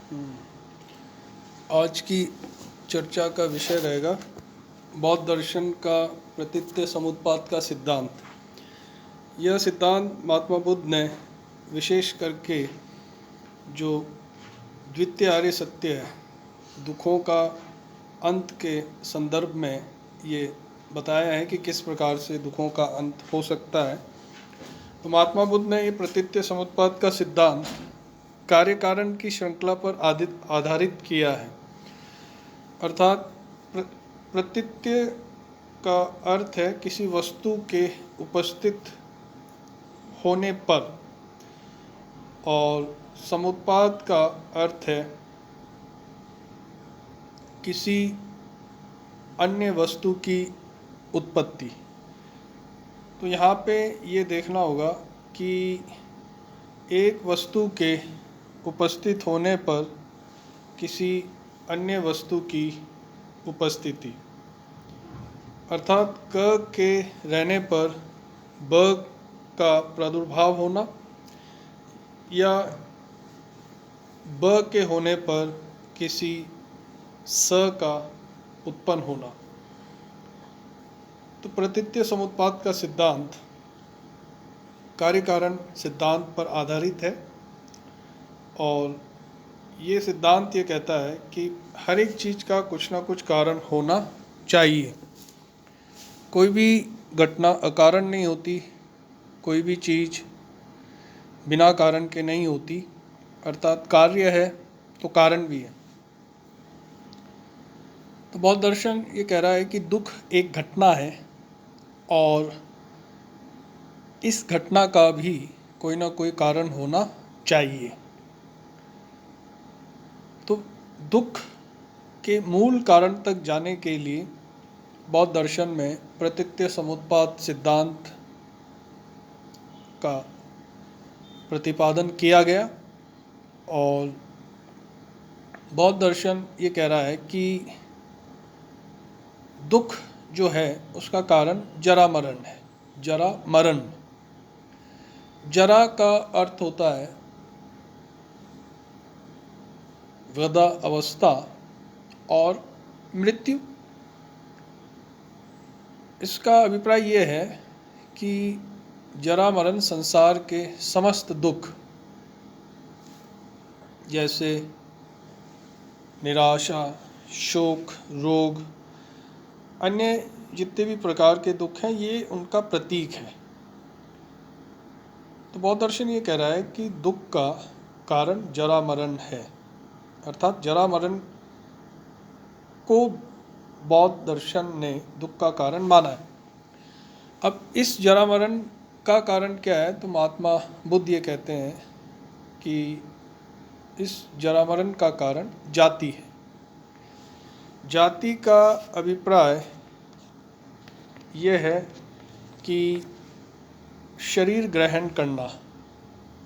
आज की चर्चा का विषय रहेगा बौद्ध दर्शन का प्रतीत्य समुत्पाद का सिद्धांत। यह सिद्धांत महात्मा बुद्ध ने विशेष करके जो द्वितीय आर्य सत्य है, दुखों का अंत के संदर्भ में ये बताया है कि किस प्रकार से दुखों का अंत हो सकता है। तो महात्मा बुद्ध ने ये प्रतीत्य समुत्पाद का सिद्धांत कार्य कारण की श्रृंखला पर आधारित किया है। अर्थात प्रतीत्य का अर्थ है किसी वस्तु के उपस्थित होने पर, और समुत्पाद का अर्थ है किसी अन्य वस्तु की उत्पत्ति। तो यहाँ पे ये देखना होगा कि एक वस्तु के उपस्थित होने पर किसी अन्य वस्तु की उपस्थिति, अर्थात क के रहने पर ब का प्रादुर्भाव होना या ब के होने पर किसी स का उत्पन्न होना। तो प्रतीत्य समुत्पाद का सिद्धांत कार्य कारण सिद्धांत पर आधारित है, और ये सिद्धांत ये कहता है कि हर एक चीज़ का कुछ ना कुछ कारण होना चाहिए। कोई भी घटना अकारण नहीं होती, कोई भी चीज़ बिना कारण के नहीं होती। अर्थात कार्य है तो कारण भी है। तो बौद्ध दर्शन ये कह रहा है कि दुख एक घटना है और इस घटना का भी कोई ना कोई कारण होना चाहिए। तो दुख के मूल कारण तक जाने के लिए बौद्ध दर्शन में प्रतीत्य समुत्पाद सिद्धांत का प्रतिपादन किया गया। और बौद्ध दर्शन ये कह रहा है कि दुख जो है उसका कारण जरा मरण है। जरा मरण, जरा का अर्थ होता है वृद्धा अवस्था और मृत्यु। इसका अभिप्राय ये है कि जरा मरण संसार के समस्त दुख, जैसे निराशा, शोक, रोग, अन्य जितने भी प्रकार के दुख हैं, ये उनका प्रतीक है। तो बौद्ध दर्शन ये कह रहा है कि दुख का कारण जरा मरण है, अर्थात जरा मरण को बौद्ध दर्शन ने दुख का कारण माना है। अब इस जरा मरण का कारण क्या है? तो महात्मा बुद्ध ये कहते हैं कि इस जरा मरण का कारण जाति है। जाति का अभिप्राय यह है कि शरीर ग्रहण करना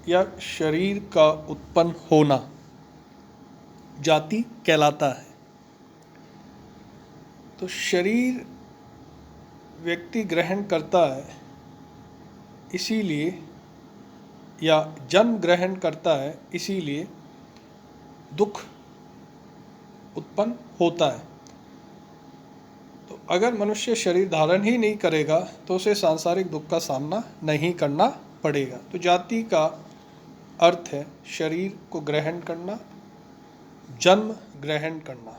या शरीर का उत्पन्न होना जाति कहलाता है। तो शरीर व्यक्ति ग्रहण करता है, इसीलिए, या जन्म ग्रहण करता है, इसीलिए दुख उत्पन्न होता है। तो अगर मनुष्य शरीर धारण ही नहीं करेगा तो उसे सांसारिक दुख का सामना नहीं करना पड़ेगा। तो जाति का अर्थ है शरीर को ग्रहण करना, जन्म ग्रहण करना।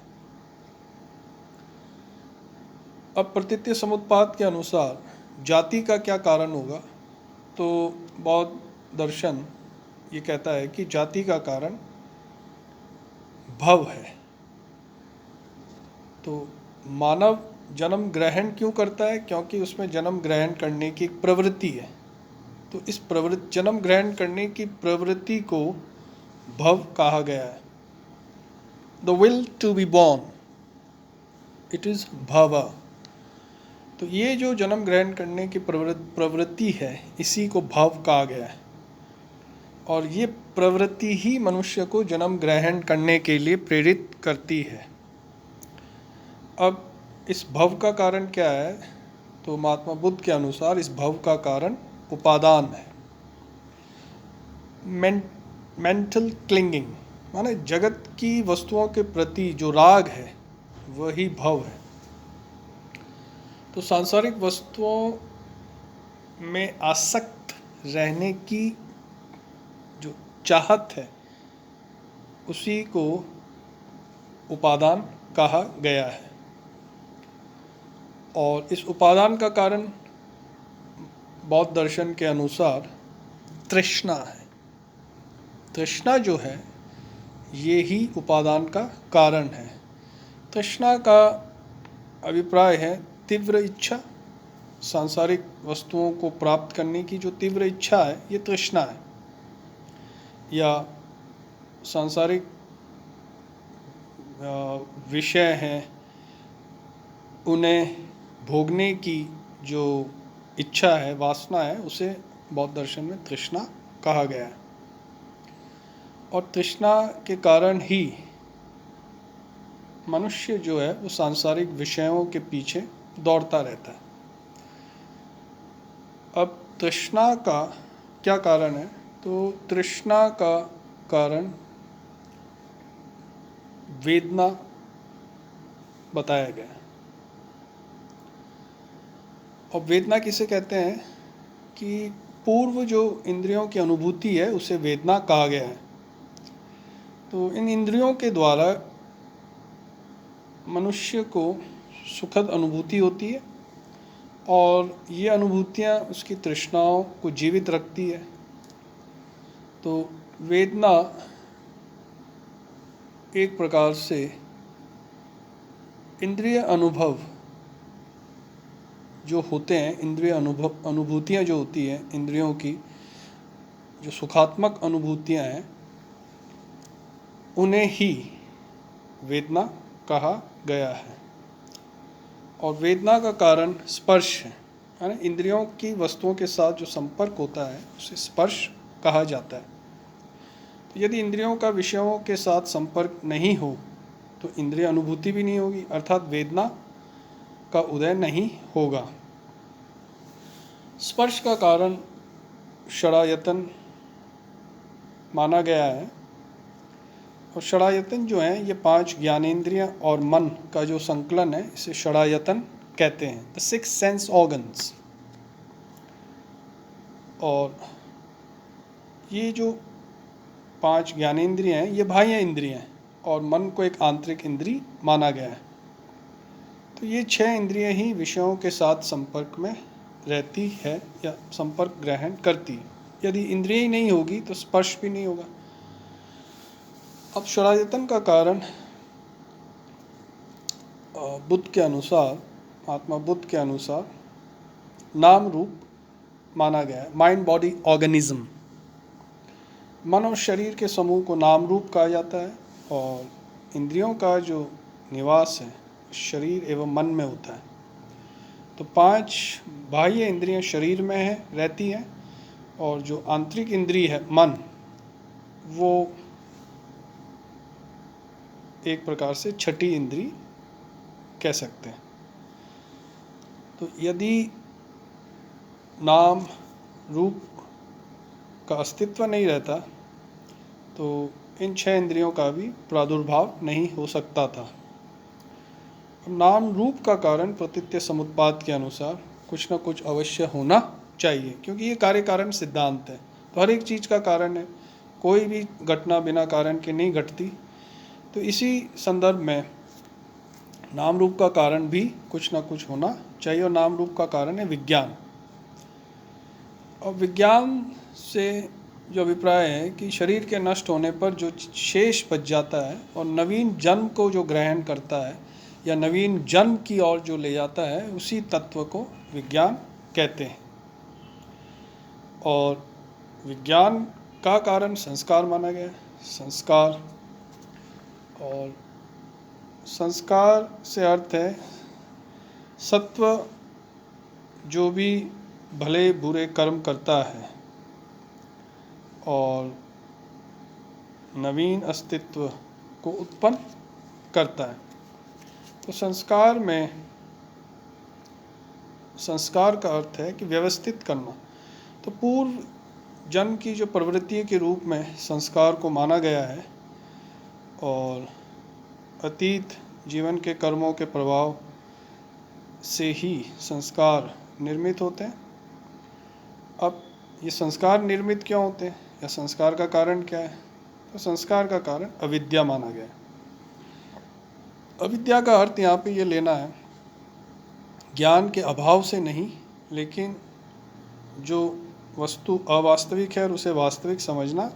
अब प्रतीत्य समुत्पाद के अनुसार जाति का क्या कारण होगा? तो बौद्ध दर्शन ये कहता है कि जाति का कारण भव है। तो मानव जन्म ग्रहण क्यों करता है? क्योंकि उसमें जन्म ग्रहण करने की प्रवृत्ति है। तो इस जन्म ग्रहण करने की प्रवृत्ति को भव कहा गया है। The will to be born, it is भव। तो ये जो जन्म ग्रहण करने की प्रवृत्ति है, इसी को भव कहा गया है। और ये प्रवृत्ति ही मनुष्य को जन्म ग्रहण करने के लिए प्रेरित करती है। अब इस भव का कारण क्या है? तो महात्मा बुद्ध के अनुसार इस भव का कारण उपादान है, मेंटल क्लिंगिंग, माने जगत की वस्तुओं के प्रति जो राग है वही भव है। तो सांसारिक वस्तुओं में आसक्त रहने की जो चाहत है उसी को उपादान कहा गया है। और इस उपादान का कारण बौद्ध दर्शन के अनुसार तृष्णा है। तृष्णा जो है ये ही उपादान का कारण है। तृष्णा का अभिप्राय है तीव्र इच्छा। सांसारिक वस्तुओं को प्राप्त करने की जो तीव्र इच्छा है ये तृष्णा है। या सांसारिक विषय हैं उन्हें भोगने की जो इच्छा है, वासना है, उसे बौद्ध दर्शन में तृष्णा कहा गया है। और तृष्णा के कारण ही मनुष्य जो है वो सांसारिक विषयों के पीछे दौड़ता रहता है। अब तृष्णा का क्या कारण है? तो तृष्णा का कारण वेदना बताया गया है। और वेदना किसे कहते हैं कि पूर्व जो इंद्रियों की अनुभूति है उसे वेदना कहा गया है। तो इन इंद्रियों के द्वारा मनुष्य को सुखद अनुभूति होती है और ये अनुभूतियाँ उसकी तृष्णाओं को जीवित रखती है। तो वेदना एक प्रकार से इंद्रिय अनुभव जो होते हैं, इंद्रिय अनुभूतियाँ जो होती हैं, इंद्रियों की जो सुखात्मक अनुभूतियाँ हैं उन्हें ही वेदना कहा गया है। और वेदना का कारण स्पर्श है, यानी इंद्रियों की वस्तुओं के साथ जो संपर्क होता है उसे स्पर्श कहा जाता है। तो यदि इंद्रियों का विषयों के साथ संपर्क नहीं हो तो इंद्रिय अनुभूति भी नहीं होगी, अर्थात वेदना का उदय नहीं होगा। स्पर्श का कारण षडायतन माना गया है। और षडायतन जो है ये 5 ज्ञानेंद्रियां और मन का जो संकलन है इसे षडायतन कहते हैं, द 6 सेंस ऑर्गन्स। और ये जो 5 ज्ञानेंद्रियां हैं ये बाह्य इंद्रियां हैं और मन को एक आंतरिक इंद्री माना गया है। तो ये 6 इंद्रियां ही विषयों के साथ संपर्क में रहती है या संपर्क ग्रहण करती है। यदि इंद्रिय ही नहीं होगी तो स्पर्श भी नहीं होगा। अब षडायतन का कारण बुद्ध के अनुसार, महात्मा बुद्ध के अनुसार नाम रूप माना गया है, माइंड बॉडी ऑर्गेनिज्म। मन और शरीर के समूह को नाम रूप कहा जाता है और इंद्रियों का जो निवास है शरीर एवं मन में होता है। तो 5 बाह्य इंद्रियां शरीर में है रहती हैं और जो आंतरिक इंद्रिय है मन, वो एक प्रकार से छठी इंद्री कह सकते हैं। तो यदि नाम रूप का अस्तित्व नहीं रहता तो इन 6 इंद्रियों का भी प्रादुर्भाव नहीं हो सकता था। नाम रूप का कारण प्रतीत्य समुत्पाद के अनुसार कुछ न कुछ अवश्य होना चाहिए, क्योंकि ये कार्य कारण सिद्धांत है। तो हर एक चीज़ का कारण है, कोई भी घटना बिना कारण के नहीं घटती। तो इसी संदर्भ में नाम रूप का कारण भी कुछ न कुछ होना चाहिए। और नाम रूप का कारण है विज्ञान। और विज्ञान से जो अभिप्राय है कि शरीर के नष्ट होने पर जो शेष बच जाता है और नवीन जन्म को जो ग्रहण करता है या नवीन जन्म की ओर जो ले जाता है उसी तत्व को विज्ञान कहते हैं। और विज्ञान का कारण संस्कार माना गया है। संस्कार, और संस्कार से अर्थ है सत्व जो भी भले बुरे कर्म करता है और नवीन अस्तित्व को उत्पन्न करता है। तो संस्कार में, संस्कार का अर्थ है कि व्यवस्थित करना। तो पूर्व जन्म की जो प्रवृत्ति के रूप में संस्कार को माना गया है और अतीत जीवन के कर्मों के प्रभाव से ही संस्कार निर्मित होते हैं। अब ये संस्कार निर्मित क्यों होते हैं या संस्कार का कारण क्या है? तो संस्कार का कारण अविद्या माना गया है। अविद्या का अर्थ यहाँ पे ये लेना है ज्ञान के अभाव से नहीं, लेकिन जो वस्तु अवास्तविक है उसे वास्तविक समझना,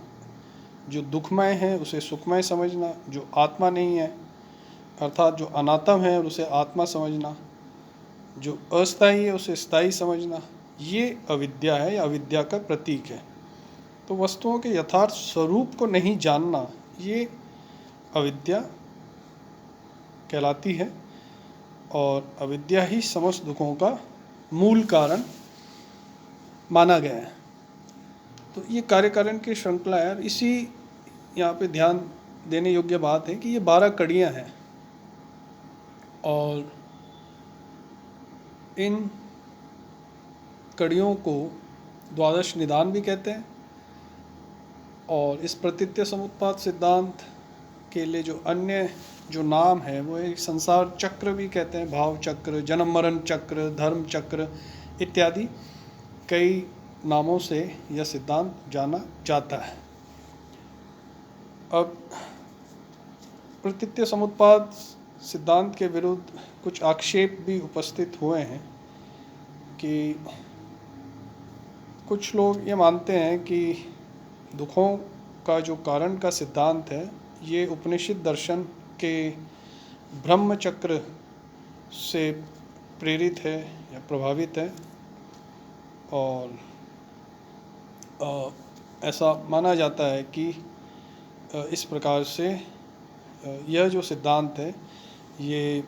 जो दुखमय है उसे सुखमय समझना, जो आत्मा नहीं है अर्थात जो अनात्म है उसे आत्मा समझना, जो अस्थायी है उसे स्थायी समझना, ये अविद्या है या अविद्या का प्रतीक है। तो वस्तुओं के यथार्थ स्वरूप को नहीं जानना ये अविद्या कहलाती है, और अविद्या ही समस्त दुखों का मूल कारण माना गया है। तो ये कार्यकारण की श्रृंखला है। इसी यहाँ पे ध्यान देने योग्य बात है कि ये 12 कड़ियाँ हैं और इन कड़ियों को द्वादश निदान भी कहते हैं। और इस प्रतीत्य समुत्पाद सिद्धांत के लिए जो अन्य जो नाम है वो एक संसार चक्र भी कहते हैं, भाव चक्र, जन्म मरण चक्र, धर्म चक्र इत्यादि कई नामों से यह सिद्धांत जाना जाता है। अब प्रतीत्य समुत्पाद सिद्धांत के विरुद्ध कुछ आक्षेप भी उपस्थित हुए हैं कि कुछ लोग ये मानते हैं कि दुखों का जो कारण का सिद्धांत है ये उपनिषद दर्शन के ब्रह्म चक्र से प्रेरित है या प्रभावित है, और ऐसा माना जाता है कि इस प्रकार से यह जो सिद्धांत है ये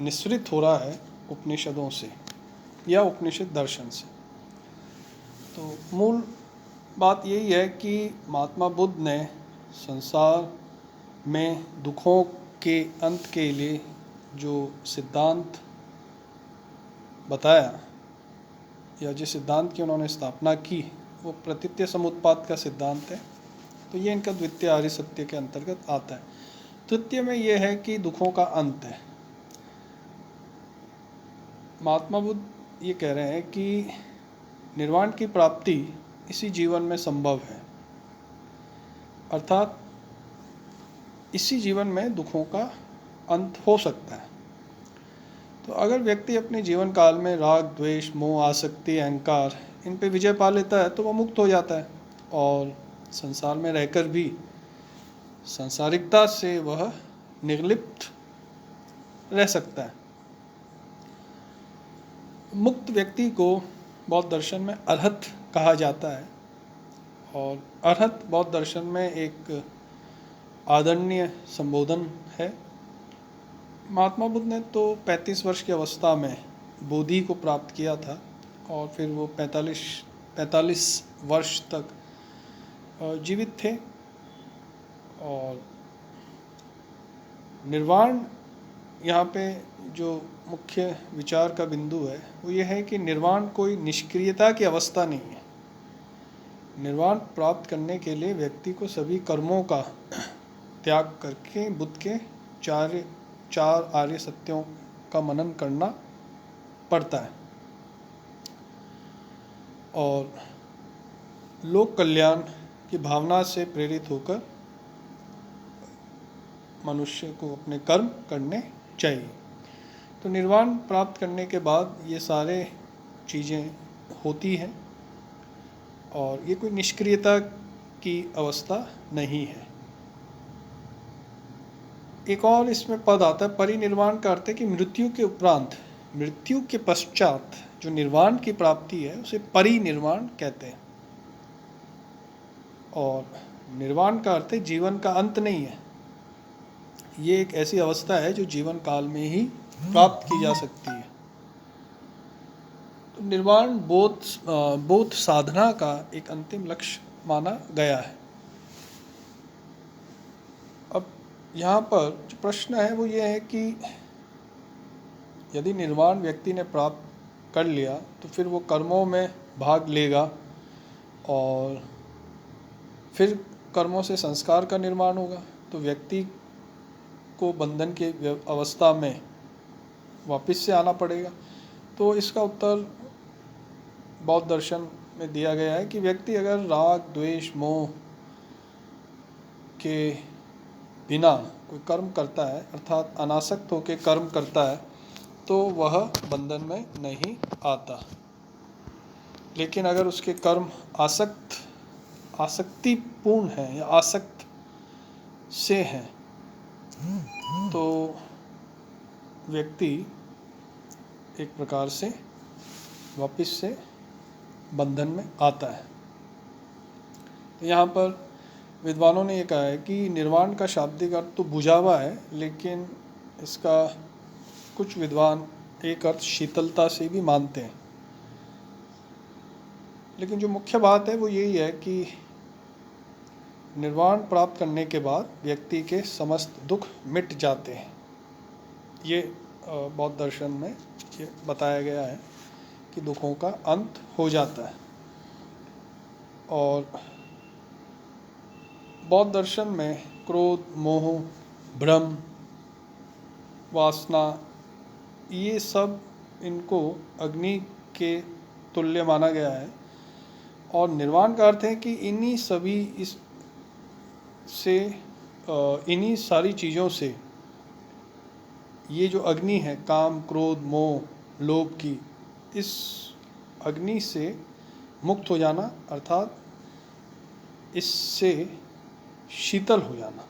निःसृत हो रहा है उपनिषदों से या उपनिषद दर्शन से। तो मूल बात यही है कि महात्मा बुद्ध ने संसार में दुखों के अंत के लिए जो सिद्धांत बताया या जिस सिद्धांत की उन्होंने स्थापना की वो प्रतीत्य समुत्पाद का सिद्धांत है। तो ये इनका द्वितीय आर्य सत्य के अंतर्गत आता है। तृतीय में ये है कि दुखों का अंत है। महात्मा बुद्ध ये कह रहे हैं कि निर्वाण की प्राप्ति इसी जीवन में संभव है, अर्थात इसी जीवन में दुखों का अंत हो सकता है। तो अगर व्यक्ति अपने जीवन काल में राग, द्वेष, मोह, आसक्ति, अहंकार इन पे विजय पा लेता है तो वह मुक्त हो जाता है और संसार में रहकर भी सांसारिकता से वह निर्लिप्त रह सकता है। मुक्त व्यक्ति को बौद्ध दर्शन में अरहत कहा जाता है, और अरहत बौद्ध दर्शन में एक आदरणीय संबोधन है। महात्मा बुद्ध ने तो 35 वर्ष की अवस्था में बोधि को प्राप्त किया था और फिर वो 45 वर्ष तक जीवित थे। और निर्वाण यहाँ पे जो मुख्य विचार का बिंदु है वो ये है कि निर्वाण कोई निष्क्रियता की अवस्था नहीं है। निर्वाण प्राप्त करने के लिए व्यक्ति को सभी कर्मों का त्याग करके बुद्ध के चार आर्य सत्यों का मनन करना पड़ता है और लोक कल्याण की भावना से प्रेरित होकर मनुष्य को अपने कर्म करने चाहिए। तो निर्वाण प्राप्त करने के बाद ये सारे चीज़ें होती हैं और ये कोई निष्क्रियता की अवस्था नहीं है। एक और इसमें पद आता है परिनिर्वाण का अर्थ है कि मृत्यु के उपरांत, मृत्यु के पश्चात जो निर्वाण की प्राप्ति है उसे परिनिर्वाण कहते हैं। और निर्वाण का अर्थ है जीवन का अंत नहीं है, ये एक ऐसी अवस्था है जो जीवन काल में ही प्राप्त की जा सकती है। तो निर्वाण बोध साधना का एक अंतिम लक्ष्य माना गया है। अब यहाँ पर जो प्रश्न है वो ये है कि यदि निर्वाण व्यक्ति ने प्राप्त कर लिया तो फिर वो कर्मों में भाग लेगा और फिर कर्मों से संस्कार का निर्माण होगा। तो व्यक्ति को बंधन की अवस्था में वापस से आना पड़ेगा? तो इसका उत्तर बौद्ध दर्शन में दिया गया है कि व्यक्ति अगर राग, द्वेष, मोह के बिना कोई कर्म करता है, अर्थात अनासक्त होकर कर्म करता है, तो वह बंधन में नहीं आता। लेकिन अगर उसके कर्म आसक्तिपूर्ण हैं या आसक्त से हैं, तो व्यक्ति एक प्रकार से वापस से बंधन में आता है। तो यहाँ पर विद्वानों ने ये कहा है कि निर्वाण का शाब्दिक अर्थ तो बुझावा है, लेकिन इसका कुछ विद्वान एक अर्थ शीतलता से भी मानते हैं। लेकिन जो मुख्य बात है वो यही है कि निर्वाण प्राप्त करने के बाद व्यक्ति के समस्त दुख मिट जाते हैं। ये बौद्ध दर्शन में ये बताया गया है कि दुखों का अंत हो जाता है। और बौद्ध दर्शन में क्रोध, मोह, भ्रम, वासना, ये सब इनको अग्नि के तुल्य माना गया है। और निर्वाण का अर्थ है कि इन्हीं सारी चीज़ों से ये जो अग्नि है, काम, क्रोध, मोह, लोभ की, इस अग्नि से मुक्त हो जाना, अर्थात इससे शीतल हो जाना,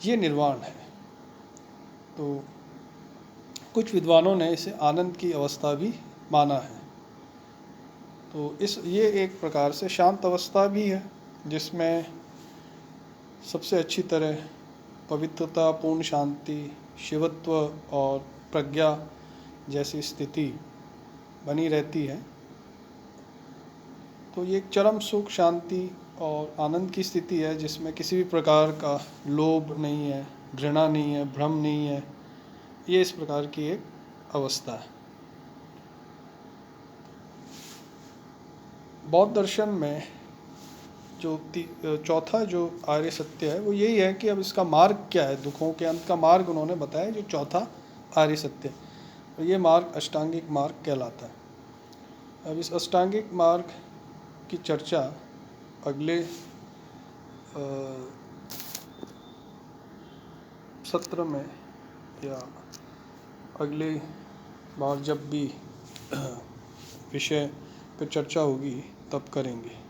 ये निर्वाण है। तो कुछ विद्वानों ने इसे आनंद की अवस्था भी माना है। तो ये एक प्रकार से शांत अवस्था भी है, जिसमें सबसे अच्छी तरह पवित्रता, पूर्ण शांति, शिवत्व और प्रज्ञा जैसी स्थिति बनी रहती है। तो ये एक चरम सुख, शांति और आनंद की स्थिति है, जिसमें किसी भी प्रकार का लोभ नहीं है, घृणा नहीं है, भ्रम नहीं है। ये इस प्रकार की एक अवस्था है। बौद्ध दर्शन में जो चौथा जो आर्य सत्य है वो यही है कि अब इसका मार्ग क्या है, दुखों के अंत का मार्ग उन्होंने बताया, जो चौथा आर्य सत्य। और ये मार्ग अष्टांगिक मार्ग कहलाता है। अब इस अष्टांगिक मार्ग की चर्चा अगले सत्र में या अगले बार जब भी विषय पर चर्चा होगी तब करेंगे।